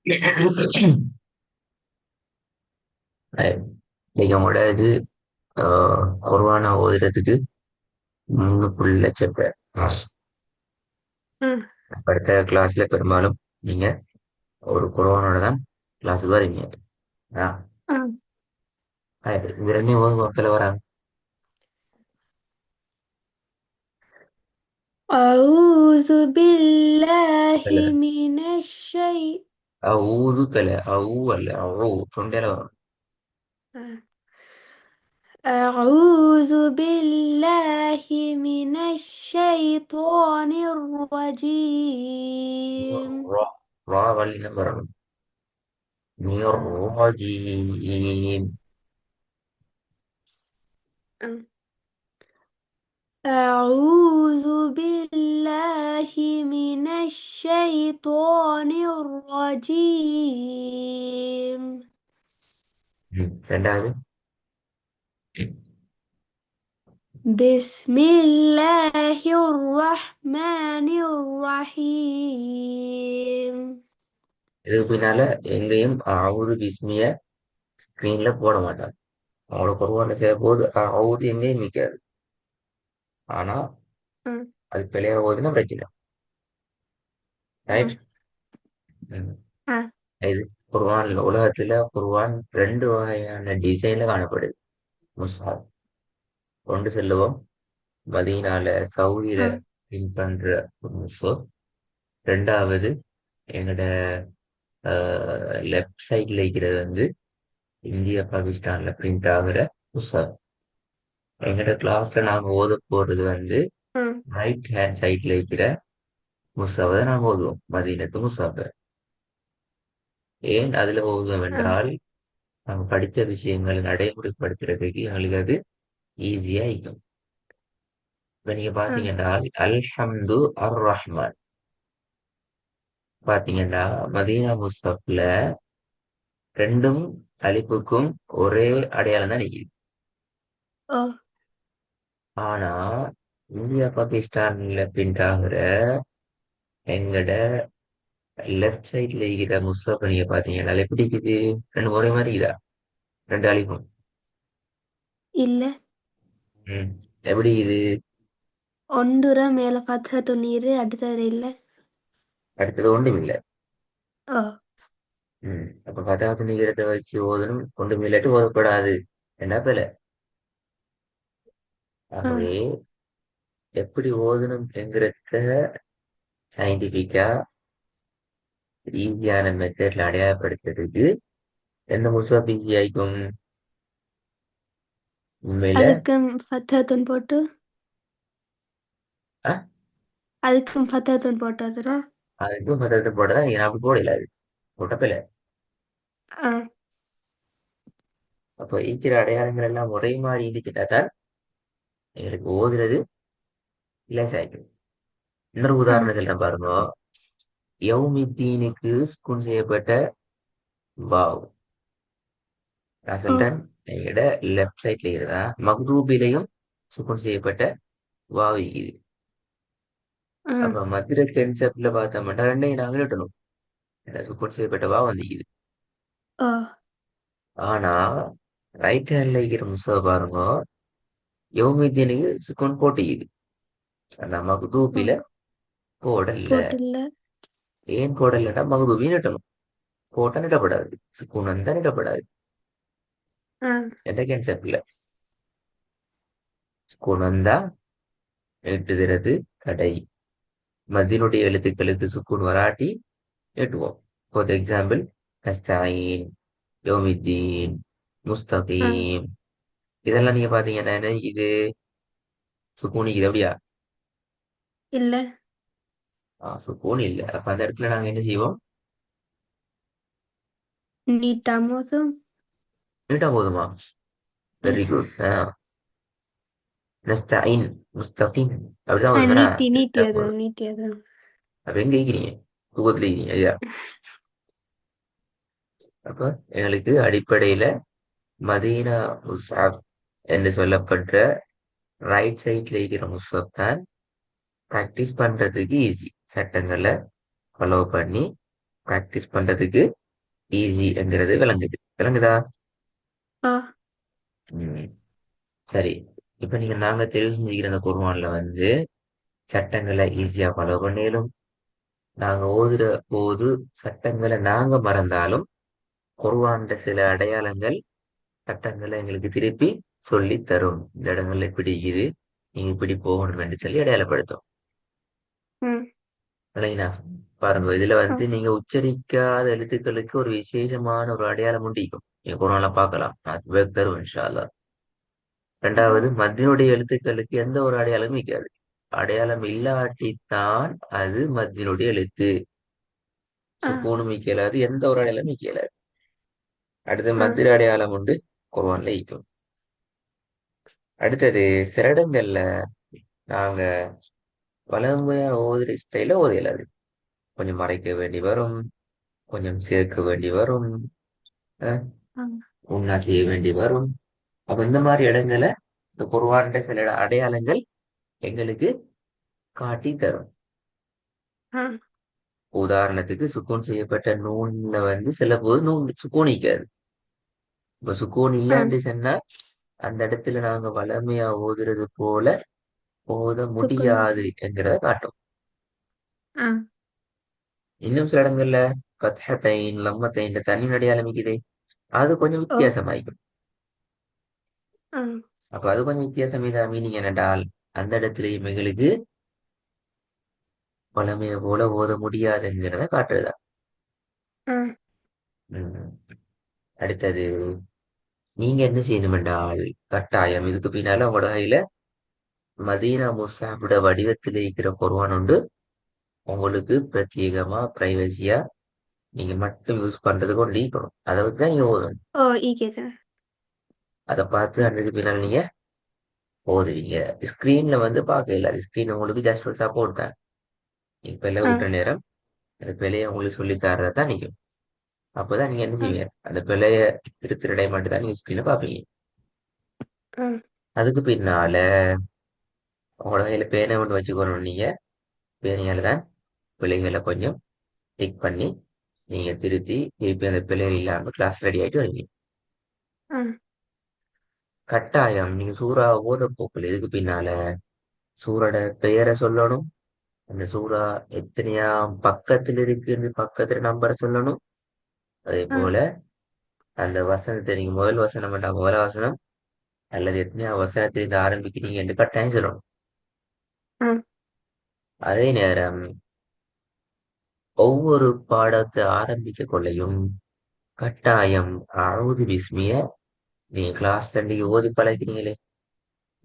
இன்னைக்கு உங்களோட இது குர்ஆனை ஓதுறதுக்கு 3,00,000 பேர். ம் அடுத்த கிளாஸ்ல பெரும்பாலும் நீங்க ஒரு குர்ஆனோட தான் கிளாஸுக்கு வரீங்க. ஆ, ம் இது ரெண்டையும் ஓதுங்க மக்கள் வராங்க. أعوذ بالله இல்ல, من الشيء ஊது கலை ஊ அல்ல ஊ தொண்டையில வரும். أعوذ بالله من الشيطان الرجيم ரா ரா வல்லினம் வரணும். மிர்ராஜீம். أعوذ بالله من الشيطان الرجيم ரெண்டாவது بسم الله الرحمن الرحيم இதுக்கு பின்னால எங்கேயும் அவுது பிஸ்மிய ஸ்கிரீன்ல போட மாட்டாங்க. அவங்களோட குர்ஆன்ல செய்ய போது அவுது எங்கேயும் நிற்காது. ஆனா أم அது பிழையா ஓதுனா பிரச்சனை. ரைட். أم أم இது குர்ஆன்ல உலகத்துல குர்ஆன் ரெண்டு வகையான டிசைன்ல காணப்படுது. முஸ்ஹப் கொண்டு செல்லுவோம். மதீனால சவுதியில أم பிரிண்ட் பண்ற ஒரு முஸ்ஹப். ரெண்டாவது எங்கட லெஃப்ட் சைட்ல இருக்கிறது இந்தியா பாகிஸ்தான்ல பிரிண்ட் ஆகுற முஸ்ஹப். எங்கட கிளாஸ்ல நாங்க ஓத போறது أم ரைட் ஹேண்ட் சைட்ல இருக்கிற முஸ்ஹபை தான் நாங்க ஓதுவோம், மதீனத்து முஸ்ஹப். ஏன் அதுல ஓதுவோம் أم என்றால் நாங்க படித்த விஷயங்களை நடைமுறைப்படுத்துறதுக்கு எங்களுக்கு அது ஈஸியா இருக்கும். இப்ப நீங்க أم பாத்தீங்கன்னா அல்ஹம்து அர் ரஹ்மான் பாத்தீங்கன்னா மதீனா முஸ்ஹப்ல ரெண்டும் அலிப்புக்கும் ஒரே அடையாளம் தான் நிக்குது. أه ஆனா இந்தியா பாகிஸ்தான்ல பிரிண்ட் ஆகுற எங்கட லெஃப்ட் சைட்ல இருக்கிற முஸ்ஹப் நீங்க பாத்தீங்கன்னா அது எப்படி இருக்குது? ரெண்டு ஒரே மாதிரி இதா, ரெண்டு அலிப்பும். இல்ல ம் எப்படி இது? ஒண்டுற மேல ஃபத்ஹ துண்ணீரு அடுத்தது இல்ல அடுத்தது ஒன்றும் இல்லை. أه அப்ப பத்தாவது நிகரத்தை வச்சு ஓதணும், ஒன்றும் இல்லாட்டி ஓதப்படாது. என்ன பிள்ளை? أه ஆகவே எப்படி ஓதணும் என்கிறத சயின்டிபிக்கா ஈஸியான மெத்தட்ல அடையாளப்படுத்துறதுக்கு எந்த முஸ்ஹப் ஈஸி ஆயிக்கும்? உண்மையில அதுக்கும் ஃபத்ஹத்துன் போட்டு ஆ, அதுக்கும் ஃபத்ஹத்துன் போட்டதுரா அதுக்கும் பத்தத்தை போட்டதான் நீங்க அப்படி போடல, அது போட்டப்பில்லை. أه அப்போ இருக்கிற அடையாளங்கள் எல்லாம் ஒரே மாதிரி இருந்துச்சுட்டா தான் எங்களுக்கு ஓதுறது லேசாயிக்கும். இன்னொரு أه உதாரணத்துல பாருங்க. யௌமித்தீனுக்கு ஸ்கூன் செய்யப்பட்ட வாவ். நான் أه சொல்றேன், எங்கட லெஃப்ட் சைட்ல இருந்தா மக்தூபிலையும் சுக்குன் செய்யப்பட்ட வாவ் இருக்குது. أه அப்ப மதுரை கன்செப்ட்ல பார்த்தோம்னா ரெண்டையும் நாங்க எழுட்டணும். சுக்குன் செய்யப்பட்ட வாவ் வந்துக்குது. أه ஆனா ரைட் ஹேண்ட்ல இருக்கிற முஸ்ஸ பாருங்க, யௌமித்தீனுக்கு சுக்குன் போட்டுக்குது. ஆனா மக்தூபில أه போடல. போட்டில்ல ஏன் போடலன்னா மக்தூபி நட்டணும். போட்டா நிடப்படாது, சுக்குன் வந்தா நிடப்படாது. أه எந்த கன்செப்ட்ல சுக்குன் வந்தா நீட்டுகிறது கடை. மத்தினுடைய எழுத்துக்களுக்கு சுக்குன் வராட்டி நீட்டுவோம். ஃபார் எக்ஸாம்பிள் நஸ்தாயின், யௌமித்தீன், أه முஸ்தகீம், இதெல்லாம் நீங்க பாத்தீங்கன்னா என்ன இது? சுக்கூனிக்கு இது அப்படியா? இல்ல சுக்கூன் இல்ல. அப்ப அந்த இடத்துல நாங்க என்ன செய்வோம்? நீட்டாமோதும் நீட்டா போதுமா? Very good. நஸ்தாயின், முஸ்தகீம் அப்படிதான் போதும். நீட்டி நீட்டா நீட்டியதும் போதும். நீட்டியதும் அப்ப எங்க இருக்கிறீங்க? தூக்கத்துல இருக்கிறீங்க ஐயா. அப்ப எங்களுக்கு அடிப்படையில மதீனா முஸ்ஹப் என்று சொல்லப்படுற ரைட் சைட்ல இருக்கிற முஸ்ஹப் தான் பிராக்டிஸ் பண்றதுக்கு ஈஸி. சட்டங்களை ஃபாலோ பண்ணி பிராக்டிஸ் பண்றதுக்கு ஈஸிங்கிறது விளங்குது. விளங்குதா? ஓ. ம். சரி. இப்ப நாங்க தெரிவு செஞ்சுக்கிற அந்த குர்ஆன்ல வந்து சட்டங்களை ஈஸியா ஃபாலோ பண்ணிடும். நாங்க ஓதுற போது சட்டங்களை நாங்க மறந்தாலும் குர்ஆன்ல சில அடையாளங்கள் சட்டங்களை எங்களுக்கு திருப்பி சொல்லி தரும். இந்த இடங்கள்ல இப்படி இருக்குது, நீங்க இப்படி போகணும் என்று சொல்லி அடையாளப்படுத்தும். ம். இல்லைங்களா? பாருங்க, இதுல ஓ. வந்து நீங்க உச்சரிக்காத எழுத்துக்களுக்கு ஒரு விசேஷமான ஒரு அடையாளம் உண்டிக்கும். நீங்க குர்ஆன்ல பார்க்கலாம். நான் தருவேன் இன்ஷா அல்லாஹ். ஓ. இரண்டாவது, மத்தினுடைய எழுத்துக்களுக்கு எந்த ஒரு அடையாளமும் இருக்காது. அடையாளம் இல்லாட்டித்தான் அது மத்தினுடைய எழுத்து. ஆ. சுக்கூனும் இயலாது, எந்த ஒரு அடையாளமும் இயலாது. அடுத்து ஆ. மத்திர அடையாளம் உண்டு, குர்ஆன்ல ஈக்கும். அடுத்தது, சில இடங்கள்ல நாங்க வளமையா ஓதுற ஸ்டைல ஓத இயலாது. கொஞ்சம் மறைக்க வேண்டி வரும், கொஞ்சம் சேர்க்க வேண்டி வரும், அஹ், ஆ. உன்னா செய்ய வேண்டி வரும். அப்ப இந்த மாதிரி இடங்களை இந்த குர்ஆன்ல சில அடையாளங்கள் எங்களுக்கு காட்டி தரும். ஆ. உதாரணத்துக்கு சுக்கூன் செய்யப்பட்ட நூன்ல வந்து சில போது நூன் சுக்கூன் நிக்காது. இப்ப சுக்கூன் ஆ. இல்லைன்னு சொன்னா அந்த இடத்துல நாங்க வளமையா ஓதுறது போல ஓத சுக்குநூறு. முடியாது என்கிறத காட்டும். ஆ. இன்னும் சில இடங்கள்ல ஃபத்ஹத்தைன் லம்மத்தைன் தனி அடையாளம் இருக்குதே, அது கொஞ்சம் ஓ. வித்தியாசமாயிக்கும். ஆ. அப்ப அது கொஞ்சம் வித்தியாசம் இதா மீனிங் என்னடால் அந்த இடத்துலயும் எங்களுக்கு வளமையை போல ஓத முடியாதுங்கிறத காட்டுறதா. ஆ. உம். அடுத்தது, நீங்க என்ன செய்யணும் என்றால் கட்டாயம் இதுக்கு பின்னால உங்களோட கையில மதீனா முஸ்ஹாஃபோட வடிவத்தில் இருக்கிற குர்ஆன் உண்டு. உங்களுக்கு பிரத்யேகமா பிரைவசியா நீங்க மட்டும் யூஸ் பண்றதுக்கு ஒன்று இருக்கணும். அதை வச்சு தான் நீங்க ஓதணும். ஓ. ஈ கேக்குறேன். அதை பார்த்து அதுக்கு பின்னால் நீங்க ஓதுவீங்க. ஸ்கிரீன்ல வந்து பார்க்க இல்லை, ஸ்கிரீன் உங்களுக்கு ஜஸ்ட் ஒரு சப்போர்ட் தான். நீங்க பிள்ளை ஆ. விட்ட நேரம் அந்த பிள்ளைய உங்களுக்கு சொல்லி தர்றதான் நீங்க. அப்பதான் நீங்க என்ன ஆ. செய்வீங்க, அந்த பிள்ளைய திருத்திரடை மட்டும் தான் நீங்க ஸ்கிரீன்ல பார்ப்பீங்க. ஆ. அதுக்கு பின்னால உங்களோட கையில பேனை ஒன்று வச்சுக்கணும். நீங்க பேனையால தான் பிள்ளைகளை கொஞ்சம் டிக் பண்ணி நீங்க திருப்பி அந்த பிள்ளைகள் இல்லாம கிளாஸ் ரெடி ஆயிட்டு வருவீங்க. ஆ. கட்டாயம் நீங்க சூறா ஓத போக்குல இதுக்கு பின்னால சூரோட பெயரை சொல்லணும். அந்த சூறா எத்தனையாம் பக்கத்துல இருக்குன்னு பக்கத்துல நம்பரை சொல்லணும். அதே ஆ. போல அந்த வசனத்தை நீங்க முதல் வசனம் வேண்டாம், முதல் வசனம் அல்லது எத்தனையாம் வசனத்திலிருந்து ஆரம்பிக்கிறீங்க என்று கட்டாயம் சொல்லணும். ஆ. அதே நேரம் ஒவ்வொரு பாடத்தை ஆரம்பிக்க கொள்ளையும் கட்டாயம் அவுது பிஸ்மிய நீங்க கிளாஸ்ல நீங்க ஓதி பழகிறீங்களே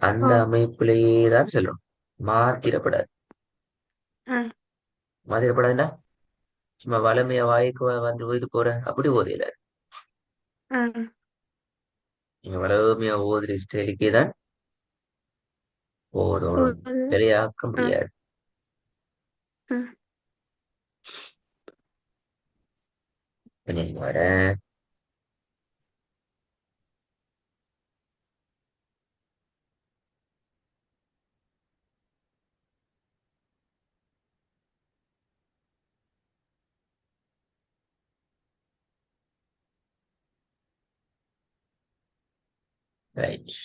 அந்த ஓ. அமைப்பிலேயே தான் சொல்லணும். மாத்திரப்படாது. ஆ. மாத்திரப்படாதுன்னா சும்மா வளமையா வாய்க்கு வந்து போயிட்டு போறேன் அப்படி ஓதையில ஆ. நீங்க வளமையா ஓதுற ஸ்டைலுக்கே தான் ஓதணும். ஓது. வெளியாக்க ஆ. முடியாது. ஆ. இப்ப நீங்க வரேன். ரைட்.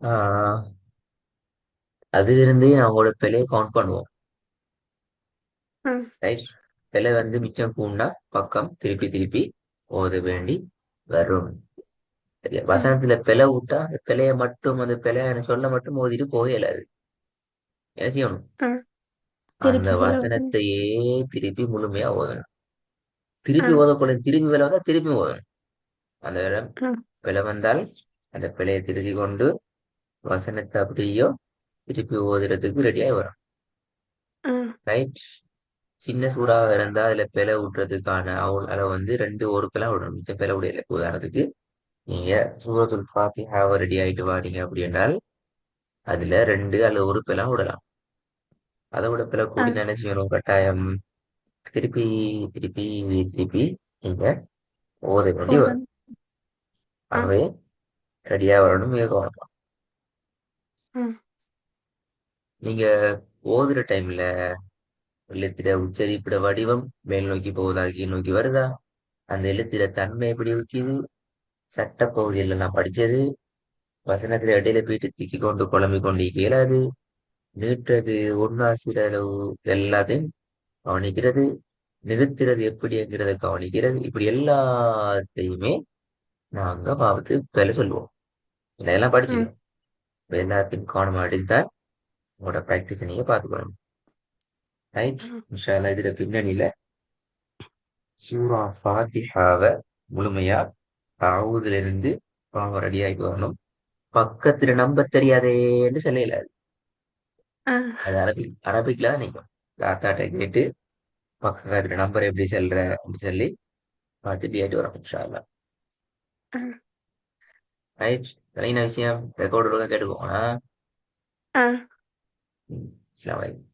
ஆஹ் அதுல இருந்தே நான் உங்களோட பிழையை கவுண்ட் பண்ணுவோம். ஆ. ரைட். பிழை வந்து மிச்சம் கூண்டா பக்கம் திருப்பி திருப்பி ஓத வேண்டி வரும். சரியா? ஆ. வசனத்துல பிழை விட்டா அந்த பிழைய மட்டும் அந்த பிழைய சொல்ல மட்டும் ஓதிட்டு போக இயலாது. என்ன செய்யணும்? ஆ. அந்த திருப்பி சொல்ல வரேன். வசனத்தையே திருப்பி முழுமையா ஓதணும். ஆ. திருப்பி ஓதக்கூடாது, திருப்பி விலை வந்தா திருப்பி ஓதணும். அந்த இடம் ஆ. பிழை வந்தால் அந்த பிழையை திருத்தி கொண்டு வசனத்தை அப்படியோ திருப்பி ஓதுறதுக்கு ரெடியாகி வரும். ஆ. ரைட். சின்ன சூறாக இருந்தா அதுல பிழை விட்டுறதுக்கான அளவு வந்து ரெண்டு ஒருக்கெல்லாம் விடணும். மிச்சம் பிழை விடையில. உதாரணத்துக்கு நீங்க சூரத்துல் ஃபாத்திஹாவை ரெடி ஆயிட்டு வாரீங்க அப்படி என்றால் அதுல ரெண்டு அல்லது ஒரு பிளம் விடலாம். அதை விட பிற ஆ கூடி நினைச்சு வரும் கட்டாயம். திருப்பி திருப்பி திருப்பி நீங்க ஓத வேண்டி வரும். ஓதன். ஆ ஆகவே ரெடியா வரணும் மிக கவனமா. ஆ நீங்க ஓதுற டைம்ல எழுத்திட உச்சரிப்பிட வடிவம் மேல் நோக்கி போவதா கீழ் நோக்கி வருதா, அந்த எழுத்திட தன்மை எப்படி இருக்குது, சட்ட பகுதியில் நான் படிச்சது, வசனத்துல இடையில போயிட்டு திக்கி கொண்டு குழம்பி கொண்டு இயலாது, நீட்டுறது ஒன்னாசிறது எல்லாத்தையும் கவனிக்கிறது, நிறுத்துறது எப்படிங்கிறத கவனிக்கிறது, இப்படி எல்லாத்தையுமே நாங்க பாவத்து வேலை சொல்லுவோம். இதெல்லாம் ம் படிச்சுக்கணும். இப்ப எல்லாத்தையும் கவனமா எடுத்தால் உங்களோட ப்ராக்டிஸை நீங்க பார்த்துக்கணும். ரைட். ஆ இன்ஷா அல்லாஹ் இதுல பின்னணியில சூரா ஃபாத்திஹாவை முழுமையா தாவூதுல இருந்து பாவம் ரெடி ஆகிட்டு வரணும். பக்கத்துல நம்ப தெரியாதேன்னு சொல்லல. ஆ அது அரபிக்ல தான் நீங்க தாத்தாட்ட கேட்டு பக்கத்துல நம்பர் எப்படி செல்ற அப்படி சொல்லி பார்த்துட்டு ஆயிட்டு வரோம் இன்ஷா அல்லாஹ். ஆ ரைட். விளங்கின விஷயம் ரெக்கார்டு கேட்டுக்கோங்க. ஆ அஸ்ஸலாமு அலைக்கும்.